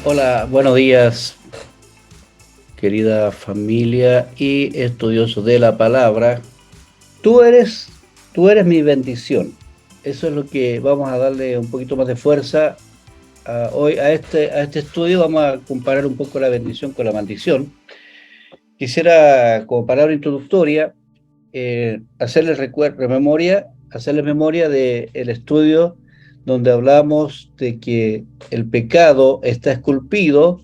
Hola, buenos días, querida familia y estudiosos de la palabra. Tú eres, tú eres mi bendición. Eso es lo que vamos a darle un poquito más de fuerza hoy a este estudio. Vamos a comparar un poco la bendición con la maldición. Quisiera, como palabra introductoria, hacerles memoria del estudio donde hablamos de que el pecado está esculpido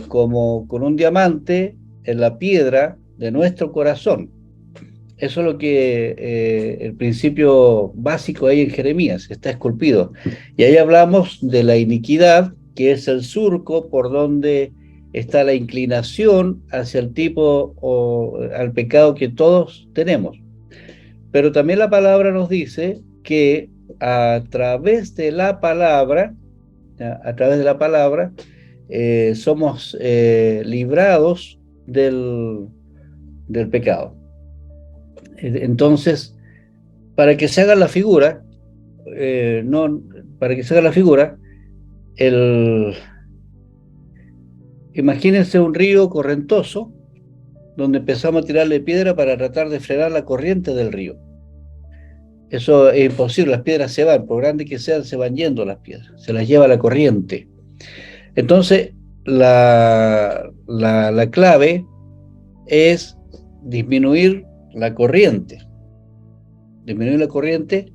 como con un diamante en la piedra de nuestro corazón. Eso es lo que el principio básico ahí en Jeremías, está esculpido. Y ahí hablamos de la iniquidad, que es el surco por donde está la inclinación hacia el tipo o al pecado que todos tenemos. Pero también la palabra nos dice que a través de la palabra, a través de la palabra, somos librados del pecado. Entonces, para que se haga la figura, no, para que se haga la figura, el, imagínense un río correntoso donde empezamos a tirarle piedra para tratar de frenar la corriente del río. Eso es imposible, las piedras se van, por grandes que sean, se van yendo las piedras, se las lleva la corriente. Entonces, la clave es disminuir la corriente, disminuir la corriente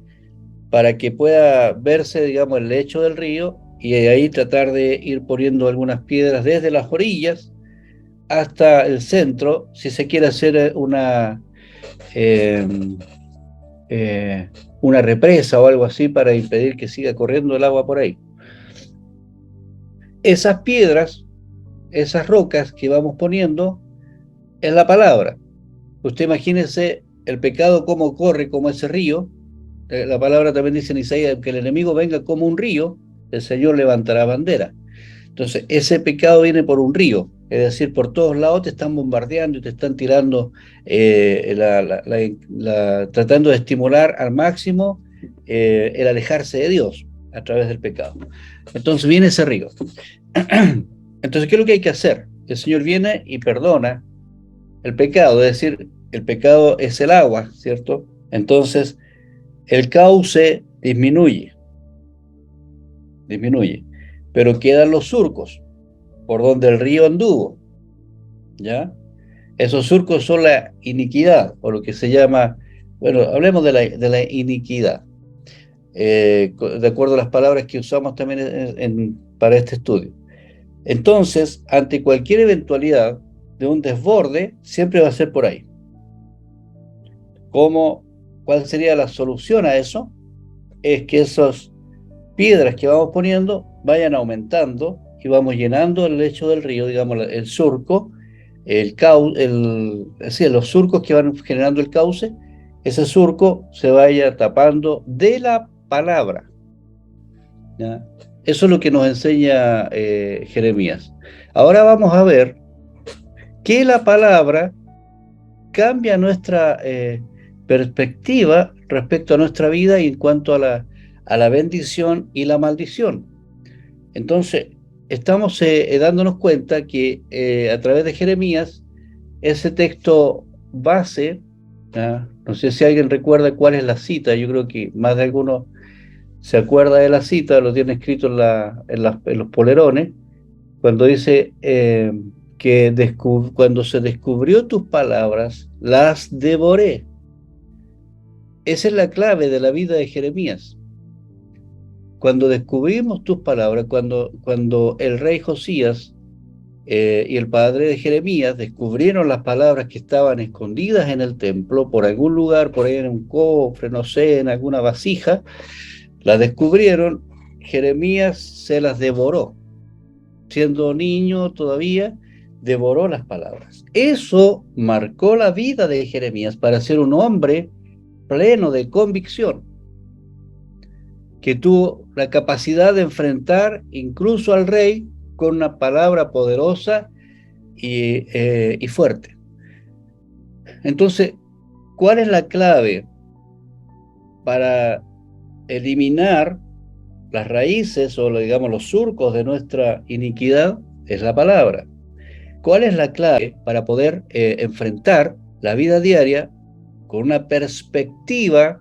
para que pueda verse, digamos, el lecho del río y ahí tratar de ir poniendo algunas piedras desde las orillas hasta el centro, si se quiere hacer eh, una represa o algo así para impedir que siga corriendo el agua por ahí. Esas piedras, esas rocas que vamos poniendo, es la palabra. Usted imagínese el pecado cómo corre como ese río. La palabra también dice en Isaías que el enemigo venga como un río, el Señor levantará bandera. Entonces, ese pecado viene por un río, es decir, por todos lados te están bombardeando y te están tirando, tratando de estimular al máximo el alejarse de Dios a través del pecado. Entonces viene ese río. Entonces, ¿qué es lo que hay que hacer? El Señor viene y perdona el pecado, es decir, el pecado es el agua, ¿cierto? Entonces, el cauce disminuye, pero quedan los surcos por donde el río anduvo, ¿ya? Esos surcos son la iniquidad, o lo que se llama, bueno, hablemos de la iniquidad, de acuerdo a las palabras que usamos también para este estudio. Entonces, ante cualquier eventualidad de un desborde, siempre va a ser por ahí. ¿Cuál sería la solución a eso? Es que esas piedras que vamos poniendo vayan aumentando y vamos llenando el lecho del río, digamos, el surco, es decir, los surcos que van generando el cauce, ese surco se vaya tapando de la palabra, ¿ya? Eso es lo que nos enseña Jeremías. Ahora vamos a ver que la palabra cambia nuestra perspectiva respecto a nuestra vida y en cuanto a la bendición y la maldición. Entonces, estamos dándonos cuenta que a través de Jeremías, ese texto base, ¿ya? No sé si alguien recuerda cuál es la cita, yo creo que más de alguno se acuerda de la cita, lo tiene escrito en los polerones, cuando dice que cuando se descubrió tus palabras, las devoré. Esa es la clave de la vida de Jeremías. Cuando descubrimos tus palabras, cuando el rey Josías y el padre de Jeremías descubrieron las palabras que estaban escondidas en el templo, por algún lugar, por ahí en un cofre, no sé, en alguna vasija, las descubrieron, Jeremías se las devoró. Siendo niño todavía, devoró las palabras. Eso marcó la vida de Jeremías para ser un hombre pleno de convicción, que tuvo la capacidad de enfrentar incluso al rey con una palabra poderosa y fuerte. Entonces, ¿cuál es la clave para eliminar las raíces o digamos los surcos de nuestra iniquidad es la palabra. ¿Cuál es la clave para poder enfrentar la vida diaria con una perspectiva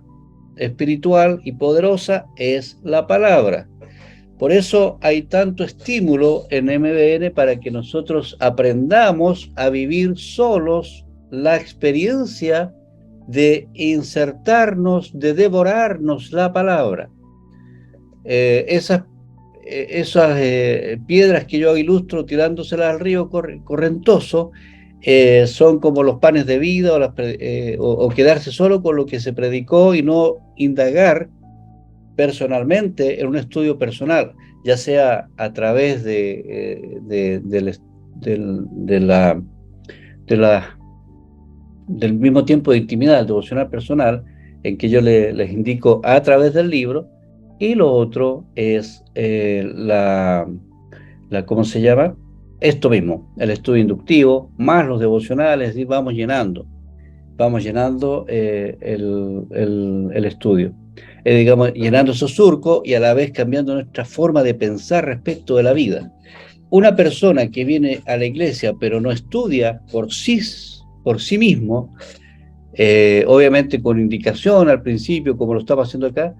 espiritual y poderosa? Es la palabra. Por eso hay tanto estímulo en MBN para que nosotros aprendamos a vivir solos la experiencia de insertarnos, de devorarnos la palabra. Esas piedras que yo ilustro tirándoselas al río correntoso son como los panes de vida o quedarse solo con lo que se predicó y no indagar personalmente en un estudio personal, ya sea a través del mismo tiempo de intimidad, el devocional personal, en que yo les indico a través del libro, y lo otro es ¿cómo se llama? Esto mismo, el estudio inductivo, más los devocionales, y vamos llenando el estudio. Digamos, llenando esos surcos y a la vez cambiando nuestra forma de pensar respecto de la vida. Una persona que viene a la iglesia pero no estudia por sí mismo, obviamente con indicación al principio, como lo estaba haciendo acá,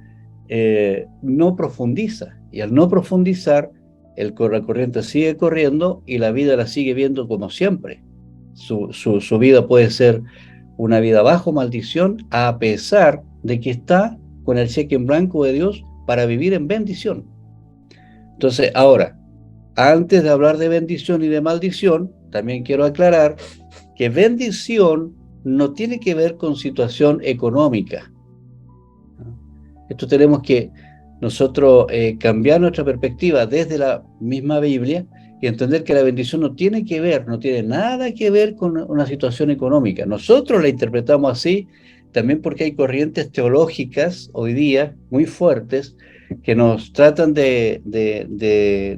no profundiza. Y al no profundizar, la corriente sigue corriendo y la vida la sigue viendo como siempre. Su vida puede ser una vida bajo maldición, a pesar de que está con el cheque en blanco de Dios para vivir en bendición. Entonces, ahora, antes de hablar de bendición y de maldición, también quiero aclarar que bendición no tiene que ver con situación económica. Esto tenemos que nosotros cambiar nuestra perspectiva desde la misma Biblia y entender que la bendición no tiene nada que ver con una situación económica. Nosotros la interpretamos así también porque hay corrientes teológicas hoy día muy fuertes que nos tratan de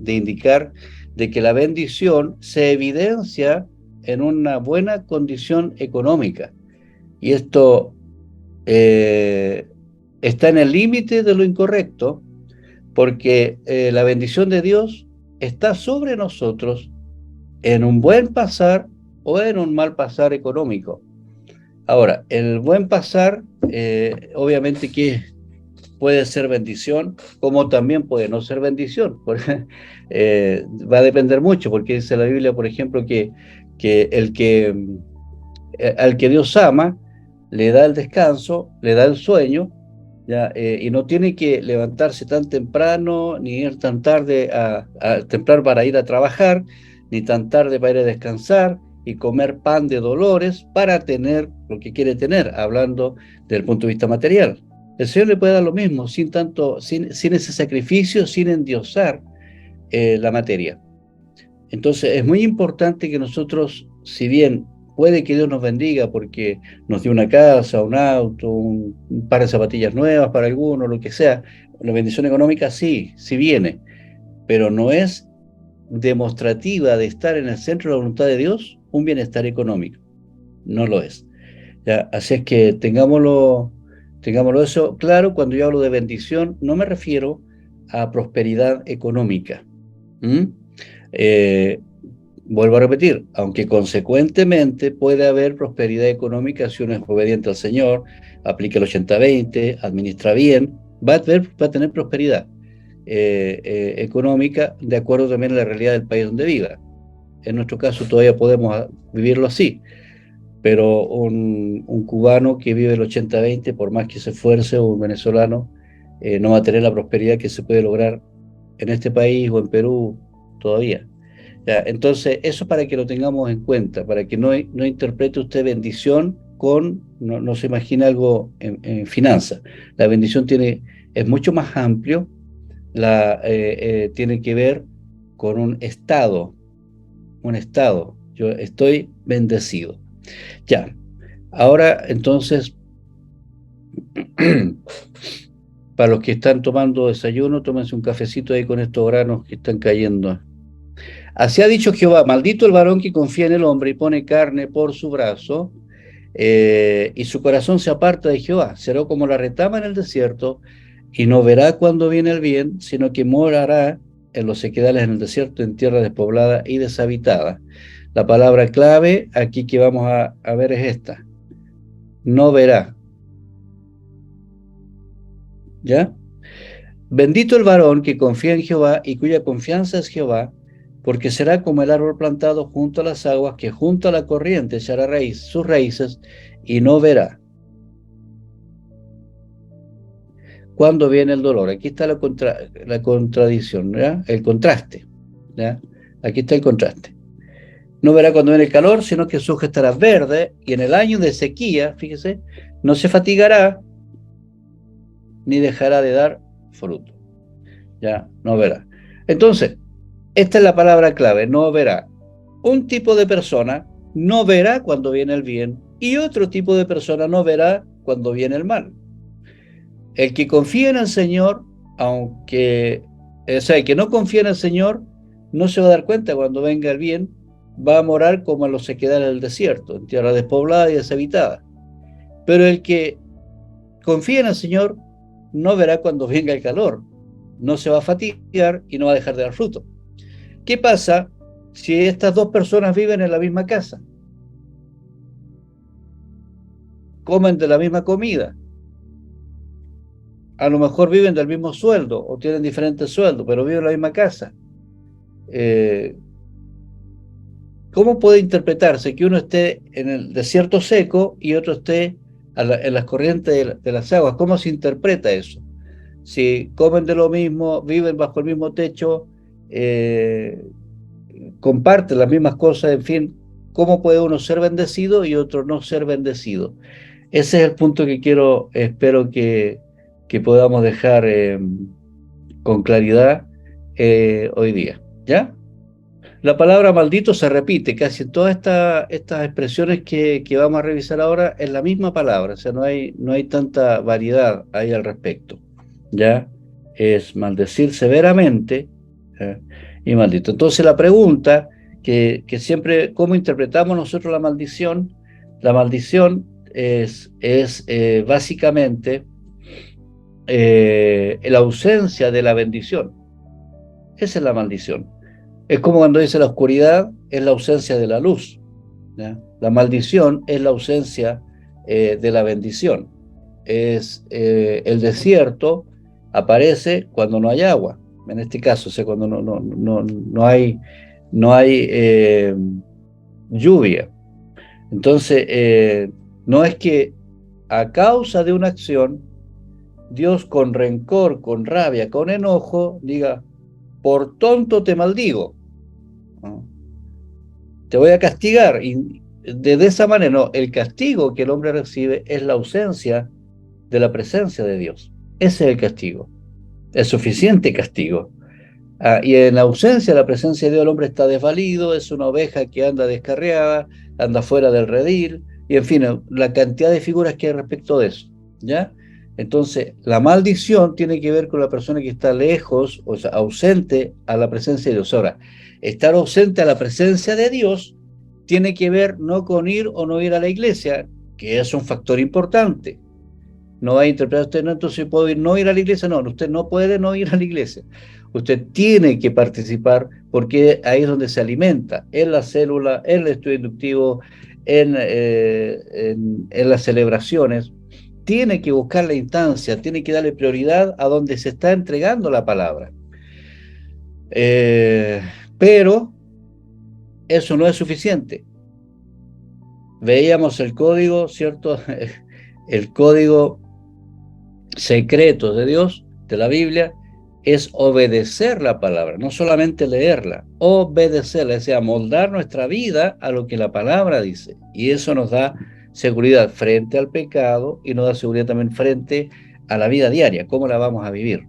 indicar de que la bendición se evidencia en una buena condición económica. Y esto está en el límite de lo incorrecto, porque la bendición de Dios está sobre nosotros en un buen pasar o en un mal pasar económico. Ahora, el buen pasar, obviamente que puede ser bendición, como también puede no ser bendición. Va a depender mucho, porque dice la Biblia, por ejemplo, que al que Dios ama, le da el descanso, le da el sueño, ¿ya? Y no tiene que levantarse tan temprano, ni ir tan tarde temprano para ir a trabajar, ni tan tarde para ir a descansar, y comer pan de dolores para tener lo que quiere tener, hablando desde el punto de vista material. El Señor le puede dar lo mismo, sin ese sacrificio, sin endiosar la materia. Entonces es muy importante que nosotros, si bien puede que Dios nos bendiga porque nos dio una casa, un auto, un par de zapatillas nuevas para algunos, lo que sea, la bendición económica sí viene, pero no es demostrativa de estar en el centro de la voluntad de Dios un bienestar económico. No lo es. ¿Ya? Así es que tengámoslo eso claro. Cuando yo hablo de bendición, no me refiero a prosperidad económica. Vuelvo a repetir, aunque consecuentemente puede haber prosperidad económica si uno es obediente al Señor, aplica el 80-20, administra bien, va a tener prosperidad económica de acuerdo también a la realidad del país donde viva. En nuestro caso todavía podemos vivirlo así, pero un cubano que vive el 80-20, por más que se esfuerce, o un venezolano, no va a tener la prosperidad que se puede lograr en este país o en Perú todavía. Ya, entonces, eso para que lo tengamos en cuenta, para que no interprete usted bendición no se imagina algo en finanzas. La bendición es mucho más amplio, tiene que ver con un estado. Yo estoy bendecido. Ya, ahora entonces, para los que están tomando desayuno, tómense un cafecito ahí con estos granos que están cayendo. Así ha dicho Jehová: maldito el varón que confía en el hombre y pone carne por su brazo, y su corazón se aparta de Jehová. Será como la retama en el desierto, y no verá cuando viene el bien, sino que morará en los sequedales en el desierto, en tierra despoblada y deshabitada. La palabra clave aquí que vamos a ver es esta: no verá. ¿Ya? Bendito el varón que confía en Jehová y cuya confianza es Jehová, porque será como el árbol plantado junto a las aguas, que junto a la corriente echará sus raíces y no verá cuando viene el dolor. Aquí está la contradicción, ¿ya? El contraste, ¿ya? Aquí está el contraste. No verá cuando viene el calor, sino que su hoja estará verde, y en el año de sequía, fíjese, no se fatigará ni dejará de dar fruto. Ya, no verá. Entonces, esta es la palabra clave: no verá. Un tipo de persona no verá cuando viene el bien, y otro tipo de persona no verá cuando viene el mal. El que confía en el Señor, aunque, o sea, el que no confía en el Señor, no se va a dar cuenta cuando venga el bien, va a morar como en los sequedales del desierto, en tierra despoblada y deshabitada. Pero el que confía en el Señor no verá cuando venga el calor, no se va a fatigar y no va a dejar de dar fruto. ¿Qué pasa si estas dos personas viven en la misma casa? Comen de la misma comida, a lo mejor viven del mismo sueldo o tienen diferentes sueldos, pero viven en la misma casa. ¿Cómo puede interpretarse que uno esté en el desierto seco y otro esté en las corrientes de las aguas? ¿Cómo se interpreta eso? Si comen de lo mismo, viven bajo el mismo techo, comparten las mismas cosas, en fin, ¿cómo puede uno ser bendecido y otro no ser bendecido? Ese es el punto que espero que podamos dejar con claridad hoy día, ¿ya? La palabra maldito se repite casi en todas estas expresiones que vamos a revisar ahora, es la misma palabra, o sea, no hay tanta variedad ahí al respecto, ¿ya? Es maldecir severamente, ¿ya? Y maldito. Entonces la pregunta que siempre, ¿cómo interpretamos nosotros la maldición? La maldición es básicamente la ausencia de la bendición. Esa es la maldición. Es como cuando dice la oscuridad es la ausencia de la luz, ¿ya? La maldición es la ausencia de la bendición. El desierto aparece cuando no hay agua, en este caso, o sea, cuando no hay lluvia. Entonces, no es que a causa de una acción, Dios con rencor, con rabia, con enojo, diga: por tonto te maldigo, ¿no? Te voy a castigar. Y de esa manera, no, el castigo que el hombre recibe es la ausencia de la presencia de Dios. Ese es el castigo, el suficiente castigo. Y en la ausencia de la presencia de Dios, el hombre está desvalido, es una oveja que anda descarriada, anda fuera del redil, y en fin, la cantidad de figuras que hay respecto de eso, ¿ya? Entonces, la maldición tiene que ver con la persona que está lejos, o sea, ausente a la presencia de Dios. Ahora, estar ausente a la presencia de Dios tiene que ver no con ir o no ir a la iglesia, que es un factor importante. No va a interpretar usted: no, entonces puedo no ir a la iglesia. No, usted no puede no ir a la iglesia. Usted tiene que participar, porque ahí es donde se alimenta, en la célula, en el estudio inductivo, en las celebraciones. Tiene que buscar la instancia, tiene que darle prioridad a donde se está entregando la palabra. Pero eso no es suficiente. Veíamos el código, ¿cierto? El código secreto de Dios, de la Biblia, es obedecer la palabra, no solamente leerla, obedecerla, es decir, moldar nuestra vida a lo que la palabra dice. Y eso nos da seguridad frente al pecado y nos da seguridad también frente a la vida diaria, cómo la vamos a vivir.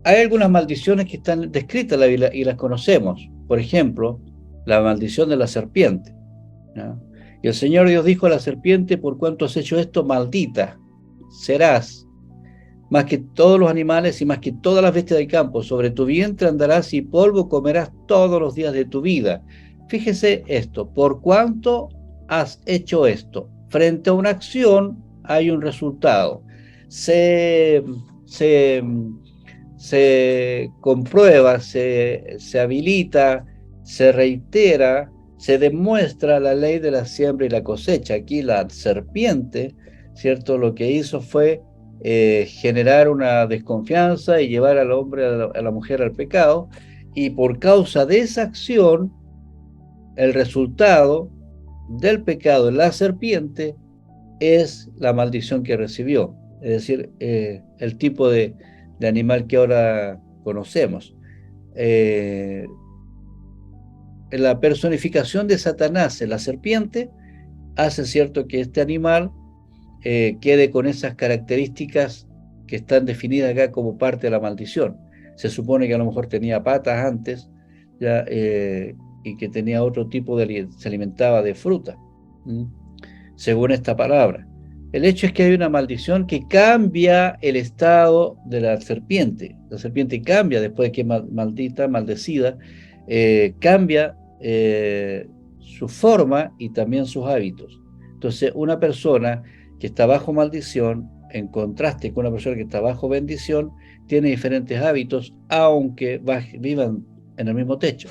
Hay algunas maldiciones que están descritas en la Biblia y las conocemos. Por ejemplo, la maldición de la serpiente, ¿no? Y el Señor Dios dijo a la serpiente: por cuanto has hecho esto, maldita serás más que todos los animales y más que todas las bestias del campo. Sobre tu vientre andarás y polvo comerás todos los días de tu vida. Fíjese esto: por cuanto has hecho esto. Frente a una acción hay un resultado. se, se, se comprueba, se habilita, se reitera, se demuestra la ley de la siembra y la cosecha. Aquí la serpiente, ¿cierto? Lo que hizo fue generar una desconfianza y llevar al hombre, a la mujer al pecado, y por causa de esa acción, el resultado del pecado en la serpiente es la maldición que recibió, es decir, el tipo de animal que ahora conocemos. En la personificación de Satanás en la serpiente hace cierto que este animal quede con esas características que están definidas acá como parte de la maldición. Se supone que a lo mejor tenía patas antes, ya, y que tenía otro tipo se alimentaba de fruta, según esta palabra. El hecho es que hay una maldición que cambia el estado de la serpiente. La serpiente cambia después de que es maldita, maldecida, cambia su forma y también sus hábitos. Entonces, una persona que está bajo maldición, en contraste con una persona que está bajo bendición, tiene diferentes hábitos, aunque vivan en el mismo techo.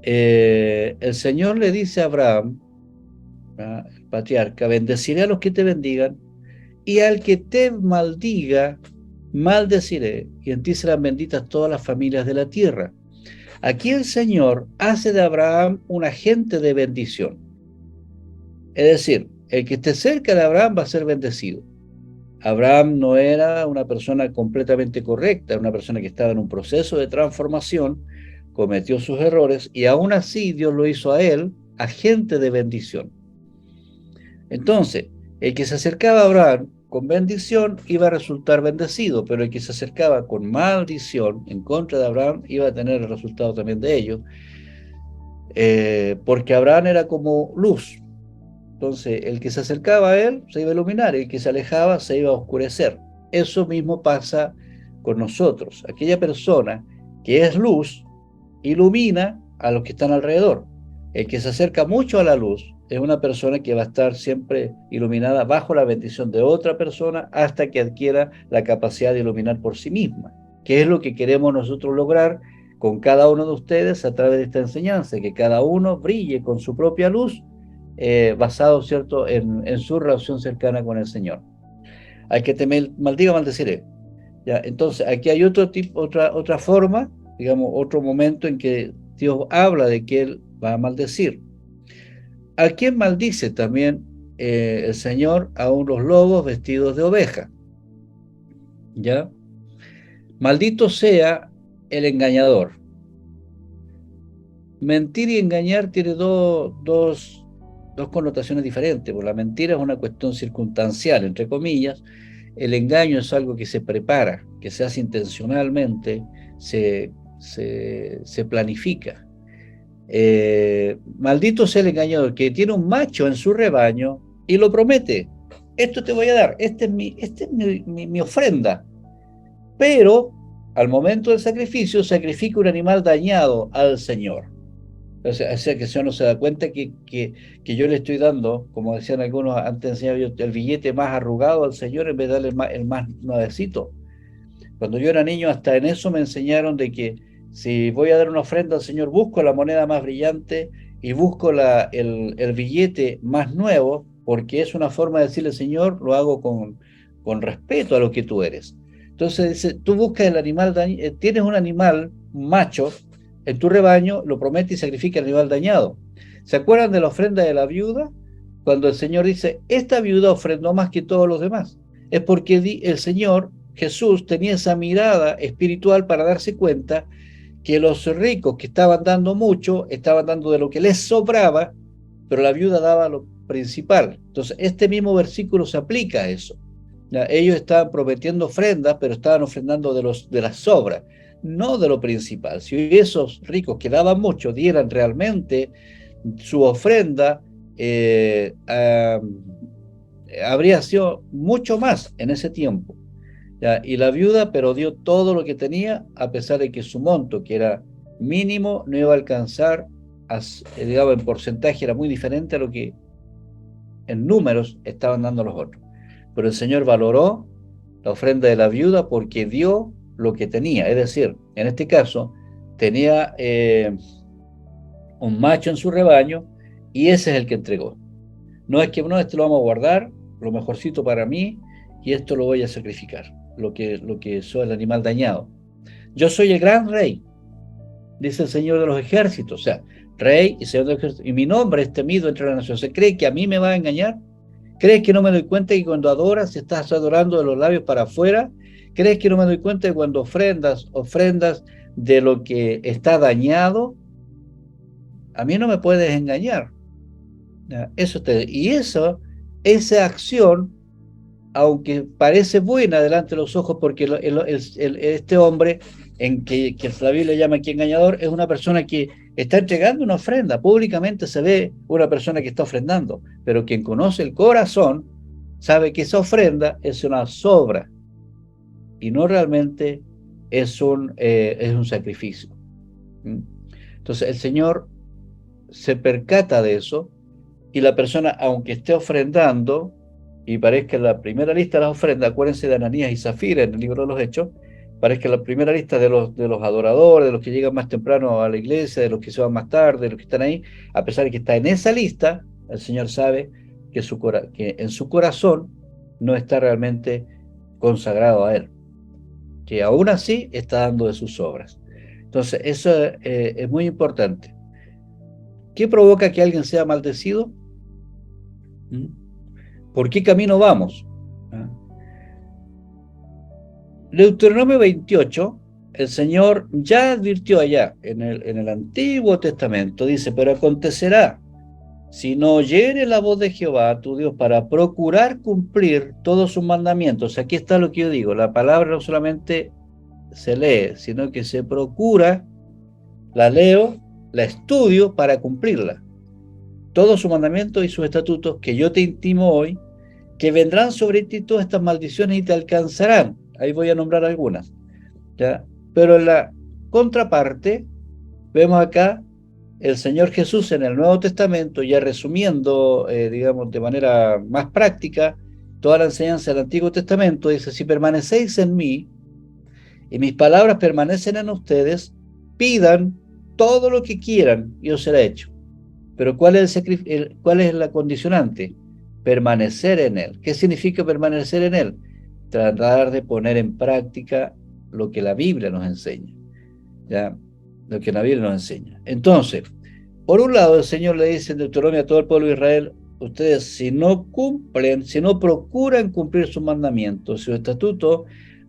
El Señor le dice a Abraham, el patriarca: bendeciré a los que te bendigan, y al que te maldiga, maldeciré, y en ti serán benditas todas las familias de la tierra. Aquí el Señor hace de Abraham un agente de bendición. Es decir, el que esté cerca de Abraham va a ser bendecido. Abraham no era una persona completamente correcta, era una persona que estaba en un proceso de transformación, cometió sus errores, y aún así Dios lo hizo a él agente de bendición. Entonces, el que se acercaba a Abraham con bendición iba a resultar bendecido, pero el que se acercaba con maldición en contra de Abraham iba a tener el resultado también de ello, porque Abraham era como luz. Entonces, el que se acercaba a él se iba a iluminar, el que se alejaba se iba a oscurecer. Eso mismo pasa con nosotros. Aquella persona que es luz ilumina a los que están alrededor. El que se acerca mucho a la luz es una persona que va a estar siempre iluminada bajo la bendición de otra persona hasta que adquiera la capacidad de iluminar por sí misma, que es lo que queremos nosotros lograr con cada uno de ustedes a través de esta enseñanza, que cada uno brille con su propia luz, basado, ¿cierto?, en su relación cercana con el Señor. Al que te maldiga, maldeciré. ¿Ya? Entonces, aquí hay otra forma, digamos, otro momento en que Dios habla de que Él va a maldecir. ¿A quién maldice también el Señor? A unos lobos vestidos de oveja. ¿Ya? Maldito sea el engañador. Mentir y engañar tiene dos connotaciones diferentes, porque la mentira es una cuestión circunstancial, entre comillas. El engaño es algo que se prepara, que se hace intencionalmente, se planifica. Maldito sea el engañador que tiene un macho en su rebaño y lo promete: esto te voy a dar, esta es mi ofrenda. Pero al momento del sacrificio, sacrifica un animal dañado al Señor. O sea que el Señor no se da cuenta que yo le estoy dando, como decían algunos, antes enseñaba yo, el billete más arrugado al Señor en vez de darle el más nuevecito. Cuando yo era niño, hasta en eso me enseñaron de que si voy a dar una ofrenda al Señor, busco la moneda más brillante y busco el billete más nuevo, porque es una forma de decirle: Señor, lo hago con respeto a lo que tú eres. Entonces dice, tú buscas el animal, tienes un animal, un macho, en tu rebaño, lo promete y sacrifica el animal dañado. ¿Se acuerdan de la ofrenda de la viuda? Cuando el Señor dice: esta viuda ofrendó más que todos los demás. Es porque el Señor Jesús tenía esa mirada espiritual para darse cuenta que los ricos que estaban dando mucho, estaban dando de lo que les sobraba, pero la viuda daba lo principal. Entonces, este mismo versículo se aplica a eso. ¿Ya? Ellos estaban prometiendo ofrendas, pero estaban ofrendando de las sobras, no de lo principal. Si esos ricos que daban mucho dieran realmente su ofrenda, habría sido mucho más en ese tiempo. ¿Ya? Y la viuda, pero dio todo lo que tenía, a pesar de que su monto, que era mínimo, no iba a alcanzar, digamos, en porcentaje era muy diferente a lo que en números estaban dando los otros. pero el Señor valoró la ofrenda de la viuda porque dio lo que tenía. Es decir, en este caso, tenía un macho en su rebaño y ese es el que entregó. No es que no, este lo vamos a guardar, lo mejorcito para mí, y esto lo voy a sacrificar, lo que soy el animal dañado. Yo soy el gran rey, dice el Señor de los ejércitos, o sea, rey y Señor de los ejércitos, y mi nombre es temido entre las naciones. ¿Se cree que a mí me va a engañar? ¿Crees que no me doy cuenta que cuando adoras estás adorando de los labios para afuera? ¿Crees que no me doy cuenta que cuando ofrendas de lo que está dañado? A mí no me puedes engañar. Esa acción, aunque parece buena delante de los ojos, porque este hombre, que la Biblia llama aquí engañador, es una persona que está entregando una ofrenda. Públicamente se ve una persona que está ofrendando, pero quien conoce el corazón sabe que esa ofrenda es una sobra y no realmente es un sacrificio. Entonces el Señor se percata de eso, y la persona, aunque esté ofrendando, y parezca en la primera lista de las ofrendas, acuérdense de Ananías y Zafira en el libro de los Hechos, parezca en la primera lista de los adoradores, de los que llegan más temprano a la iglesia, de los que se van más tarde, de los que están ahí, a pesar de que está en esa lista, el Señor sabe que en su corazón no está realmente consagrado a Él, que aún así está dando de sus obras. Entonces, eso es muy importante. ¿Qué provoca que alguien sea maldecido? ¿Por qué camino vamos? Deuteronomio 28, el Señor ya advirtió allá en el Antiguo Testamento, dice, pero acontecerá, si no oyere la voz de Jehová, tu Dios, para procurar cumplir todos sus mandamientos. Aquí está lo que yo digo, la palabra no solamente se lee, sino que se procura, la leo, la estudio para cumplirla. Todos sus mandamientos y sus estatutos que yo te intimo hoy, que vendrán sobre ti todas estas maldiciones y te alcanzarán. Ahí voy a nombrar algunas, ¿ya? Pero en la contraparte, vemos acá el Señor Jesús en el Nuevo Testamento, ya resumiendo, digamos, de manera más práctica, toda la enseñanza del Antiguo Testamento, dice, si permanecéis en mí y mis palabras permanecen en ustedes, pidan todo lo que quieran y os será hecho. Pero ¿cuál es la condicionante? Permanecer en Él. ¿Qué significa permanecer en Él? Tratar de poner en práctica lo que la Biblia nos enseña. ¿Ya? Lo que la Biblia nos enseña. Entonces, por un lado, el Señor le dice en Deuteronomio a todo el pueblo de Israel, ustedes si no cumplen, si no procuran cumplir sus mandamientos, sus estatutos,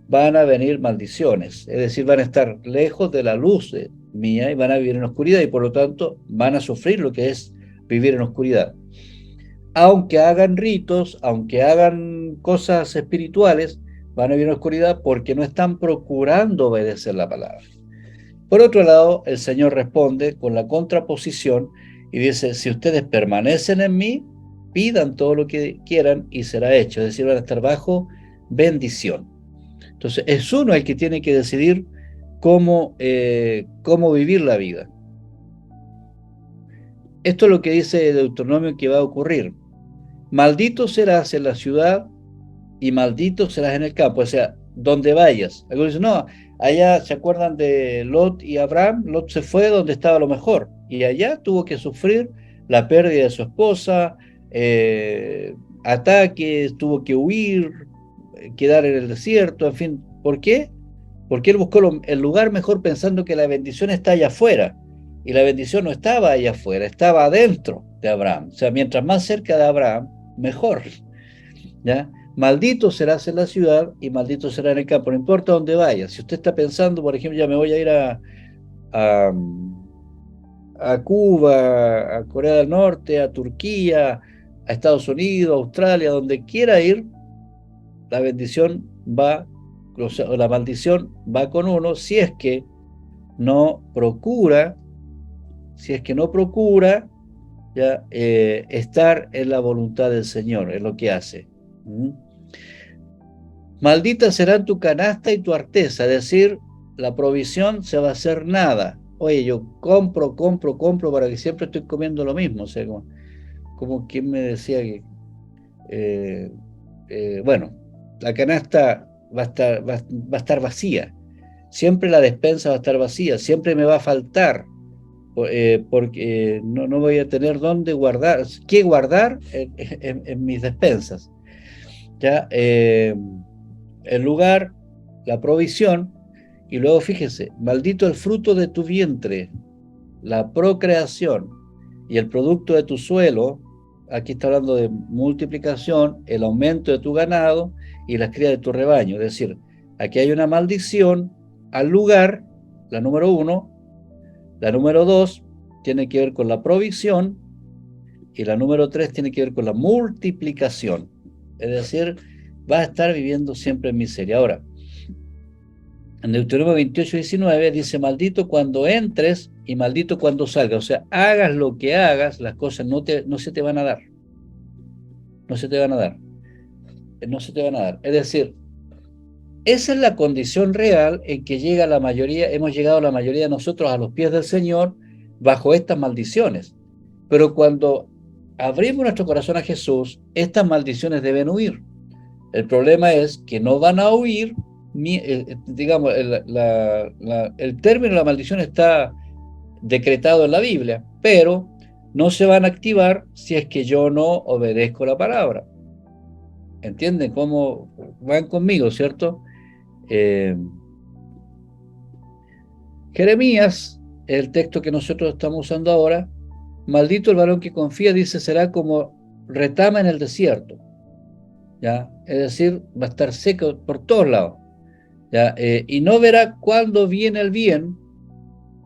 van a venir maldiciones. Es decir, van a estar lejos de la luz mía y van a vivir en oscuridad y por lo tanto van a sufrir lo que es vivir en oscuridad. Aunque hagan ritos, aunque hagan cosas espirituales, van a vivir en oscuridad porque no están procurando obedecer la palabra. Por otro lado, el Señor responde con la contraposición y dice, si ustedes permanecen en mí, pidan todo lo que quieran y será hecho. Es decir, van a estar bajo bendición. Entonces, es uno el que tiene que decidir cómo vivir la vida. Esto es lo que dice Deuteronomio que va a ocurrir. Maldito serás en la ciudad y maldito serás en el campo. O sea, donde vayas. Algunos dicen, no, allá se acuerdan de Lot y Abraham. Lot se fue donde estaba lo mejor. Y allá tuvo que sufrir la pérdida de su esposa, ataques, tuvo que huir, quedar en el desierto, en fin. ¿Por qué? Porque él buscó el lugar mejor pensando que la bendición está allá afuera. Y la bendición no estaba allá afuera, estaba adentro de Abraham. O sea, mientras más cerca de Abraham, mejor. ¿Ya? Maldito serás en la ciudad y maldito será en el campo. No importa dónde vayas. Si usted está pensando, por ejemplo, ya me voy a ir a Cuba, a Corea del Norte, a Turquía, a Estados Unidos, a Australia, donde quiera ir, la bendición va, o la maldición va con uno si es que no procura, ya, estar en la voluntad del Señor, en lo que hace. Maldita será tu canasta y tu arteza, es decir, la provisión se va a hacer nada. Oye, yo compro para que siempre estoy comiendo lo mismo. O sea, como quien me decía que bueno, la canasta va a estar vacía. Siempre la despensa va a estar vacía, siempre me va a faltar, porque no voy a tener dónde guardar, qué guardar en mis despensas. ¿Ya? El lugar, la provisión, y luego fíjese, maldito el fruto de tu vientre, la procreación y el producto de tu suelo. Aquí está hablando de multiplicación, el aumento de tu ganado y las crías de tu rebaño. Es decir, aquí hay una maldición al lugar, la número 1. La número 2 tiene que ver con la provisión y la número 3 tiene que ver con la multiplicación. Es decir, va a estar viviendo siempre en miseria. Ahora, en Deuteronomio 28:19 dice, maldito cuando entres y maldito cuando salgas. O sea, hagas lo que hagas, las cosas no se te van a dar. No se te van a dar. No se te van a dar. Es decir, esa es la condición real en que llega la mayoría, hemos llegado la mayoría de nosotros a los pies del Señor bajo estas maldiciones. Pero cuando abrimos nuestro corazón a Jesús, estas maldiciones deben huir. El problema es que no van a huir, digamos, el término de la maldición está decretado en la Biblia, pero no se van a activar si es que yo no obedezco la palabra. ¿Entienden cómo van conmigo, cierto? Jeremías, el texto que nosotros estamos usando ahora, maldito el varón que confía, dice, será como retama en el desierto. ¿Ya? Es decir, va a estar seco por todos lados. ¿Ya? Y no verá cuándo viene el bien,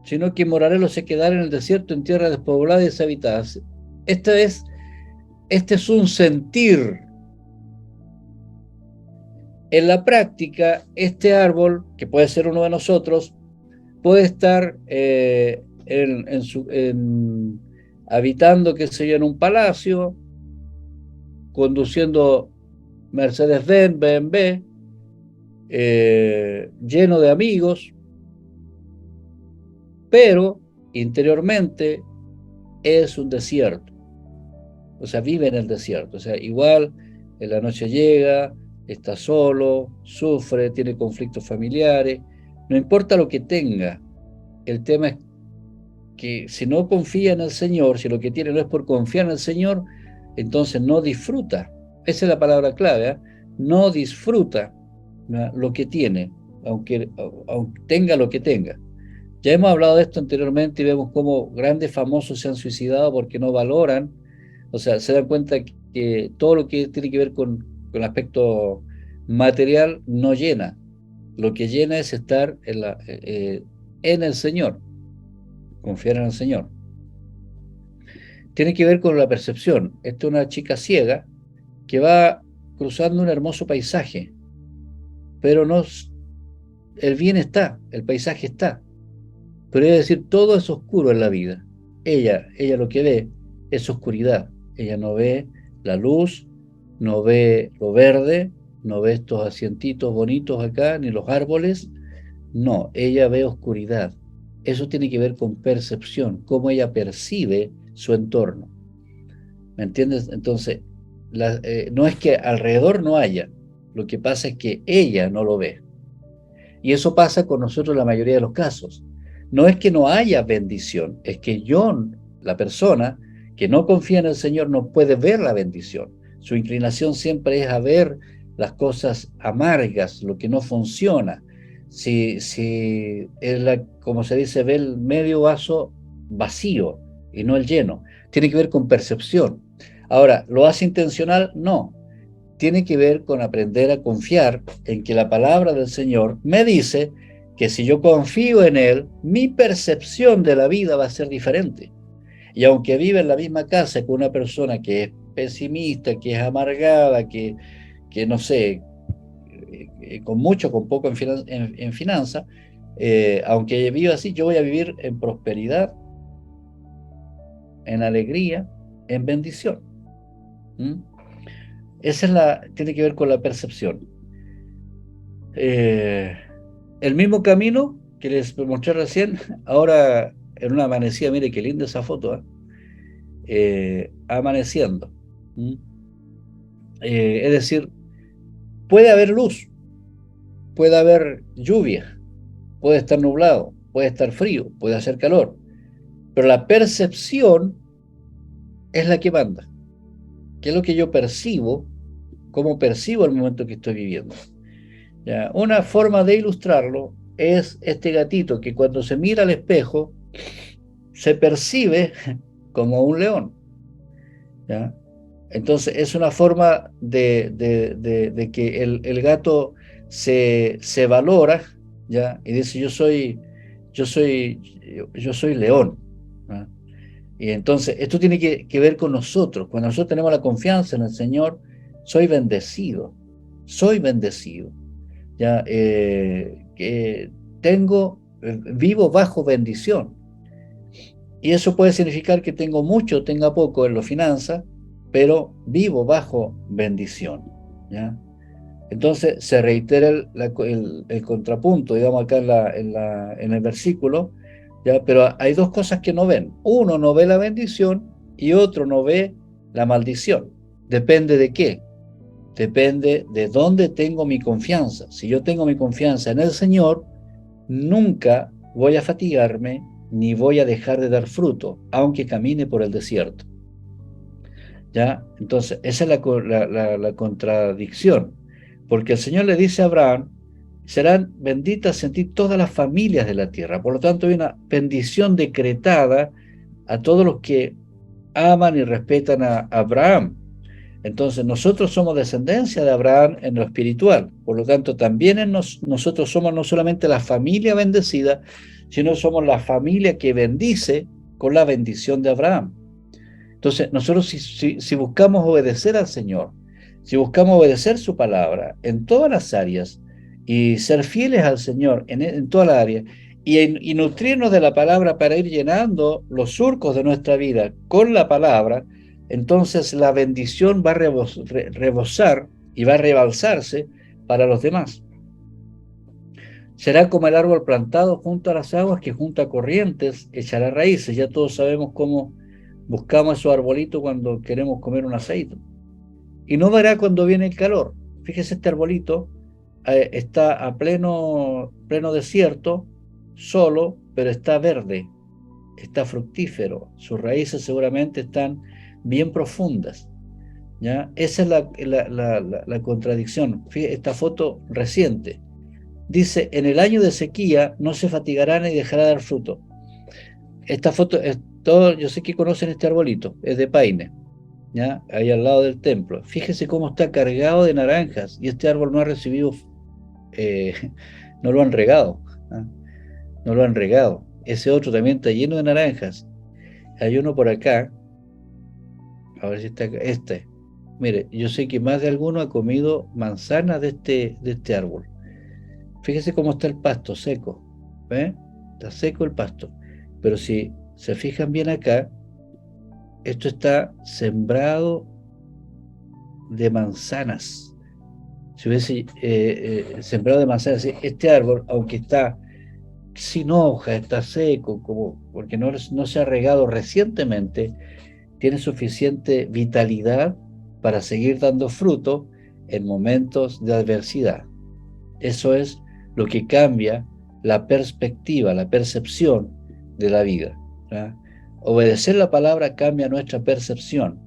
sino que morarelo se quedará en el desierto, en tierra despoblada y deshabitada. Este es un sentir. En la práctica, este árbol, que puede ser uno de nosotros, puede estar habitando, qué sé yo, en un palacio, conduciendo Mercedes-Benz, BMW, lleno de amigos, pero interiormente es un desierto. O sea, vive en el desierto. O sea, igual en la noche llega, está solo, sufre, tiene conflictos familiares, no importa lo que tenga. El tema es que si no confía en el Señor, si lo que tiene no es por confiar en el Señor, entonces no disfruta. Esa es la palabra clave, ¿eh? No disfruta, ¿no?, lo que tiene, aunque tenga lo que tenga. Ya hemos hablado de esto anteriormente y vemos cómo grandes famosos se han suicidado porque no valoran, o sea, se dan cuenta que todo lo que tiene que ver con el aspecto material no llena. Lo que llena es estar en el Señor, confiar en el Señor. Tiene que ver con la percepción. Esta es una chica ciega que va cruzando un hermoso paisaje, pero no, el bien está, el paisaje está, pero es decir, todo es oscuro en la vida. Ella lo que ve es oscuridad. Ella no ve la luz, no ve lo verde, no ve estos asientitos bonitos acá, ni los árboles. No, ella ve oscuridad. Eso tiene que ver con percepción, cómo ella percibe su entorno. ¿Me entiendes? Entonces, no es que alrededor no haya, lo que pasa es que ella no lo ve. Y eso pasa con nosotros en la mayoría de los casos. No es que no haya bendición, es que la persona que no confía en el Señor, no puede ver la bendición. Su inclinación siempre es a ver las cosas amargas, lo que no funciona. Si es como se dice, ve el medio vaso vacío y no el lleno. Tiene que ver con percepción. Ahora, ¿lo hace intencional? No. Tiene que ver con aprender a confiar en que la palabra del Señor me dice que si yo confío en Él, mi percepción de la vida va a ser diferente. Y aunque vive en la misma casa con una persona que es pesimista, que es amargada, que no sé, con mucho, con poco en finanza, aunque viva así, yo voy a vivir en prosperidad, en alegría, en bendición. ¿Mm? Tiene que ver con la percepción. El mismo camino que les mostré recién, ahora en una amanecida, mire qué linda esa foto, amaneciendo. Es decir, puede haber luz, puede haber lluvia, puede estar nublado, puede estar frío, puede hacer calor, pero la percepción es la que manda. ¿Qué es lo que yo percibo? ¿Cómo percibo el momento que estoy viviendo? ¿Ya? Una forma de ilustrarlo es este gatito que cuando se mira al espejo se percibe como un león. ¿Ya? Entonces es una forma de que el gato se valora, ¿ya? Y dice yo soy, yo soy león, ¿ya? Y entonces esto tiene que ver con nosotros. Cuando nosotros tenemos la confianza en el Señor, soy bendecido, soy bendecido. Ya que vivo bajo bendición. Y eso puede significar que tengo mucho, tenga poco en las finanzas, pero vivo bajo bendición. ¿Ya? Entonces se reitera el contrapunto, digamos, acá en el versículo, ¿ya? Pero hay dos cosas que no ven. Uno no ve la bendición y otro no ve la maldición. ¿Depende de qué? Depende de dónde tengo mi confianza. Si yo tengo mi confianza en el Señor, nunca voy a fatigarme ni voy a dejar de dar fruto, aunque camine por el desierto. ¿Ya? Entonces, esa es la contradicción, porque el Señor le dice a Abraham, serán benditas en ti todas las familias de la tierra. Por lo tanto, hay una bendición decretada a todos los que aman y respetan a Abraham. Entonces, nosotros somos descendencia de Abraham en lo espiritual. Por lo tanto, también nosotros somos no solamente la familia bendecida, sino somos la familia que bendice con la bendición de Abraham. Entonces, nosotros si buscamos obedecer al Señor, si buscamos obedecer su palabra en todas las áreas y ser fieles al Señor en todas las áreas y nutrirnos de la palabra para ir llenando los surcos de nuestra vida con la palabra, entonces la bendición va a rebosar y va a rebalsarse para los demás. Será como el árbol plantado junto a las aguas que junto a corrientes echará raíces. Ya todos sabemos cómo buscamos esos arbolitos cuando queremos comer un aceite. Y no verá cuando viene el calor. Fíjese, este arbolito está a pleno desierto, solo, pero está verde, está fructífero. Sus raíces seguramente están bien profundas. ¿Ya? Esa es la contradicción. Fíjese, esta foto reciente. Dice, en el año de sequía no se fatigará ni dejará de dar fruto. Esta foto, yo sé que conocen este arbolito, es de paine, ¿ya? Ahí al lado del templo. Fíjese cómo está cargado de naranjas y este árbol no ha recibido, no lo han regado, ¿ah? No lo han regado. Ese otro también está lleno de naranjas. Hay uno por acá, a ver si está acá, este. Mire, yo sé que más de alguno ha comido manzanas de este árbol. Fíjese cómo está el pasto seco, ¿eh? Está seco el pasto. Pero si se fijan bien acá, esto está sembrado de manzanas. Si hubiese sembrado de manzanas, este árbol, aunque está sin hoja, está seco, porque no se ha regado recientemente, tiene suficiente vitalidad para seguir dando fruto en momentos de adversidad. Eso es lo que cambia la perspectiva, la percepción de la vida, ¿verdad? Obedecer la palabra cambia nuestra percepción.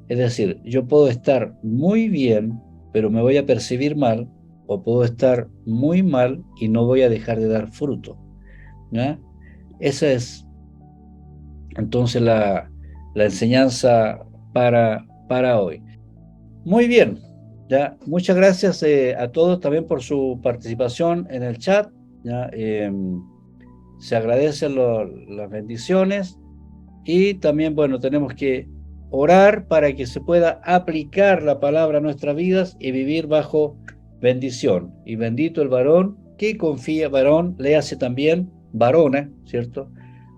Es decir, yo puedo estar muy bien, pero me voy a percibir mal, o puedo estar muy mal y no voy a dejar de dar fruto, ¿verdad? Esa es entonces la enseñanza para hoy. Muy bien, ya, muchas gracias a todos también por su participación en el chat. Ya, se agradecen las bendiciones y también, bueno, tenemos que orar para que se pueda aplicar la palabra a nuestras vidas y vivir bajo bendición. Y bendito el varón que confía, varón, léase también varona, ¿cierto?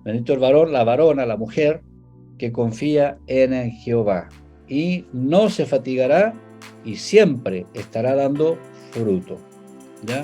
Bendito el varón, la varona, la mujer que confía en Jehová y no se fatigará y siempre estará dando fruto. ¿Ya?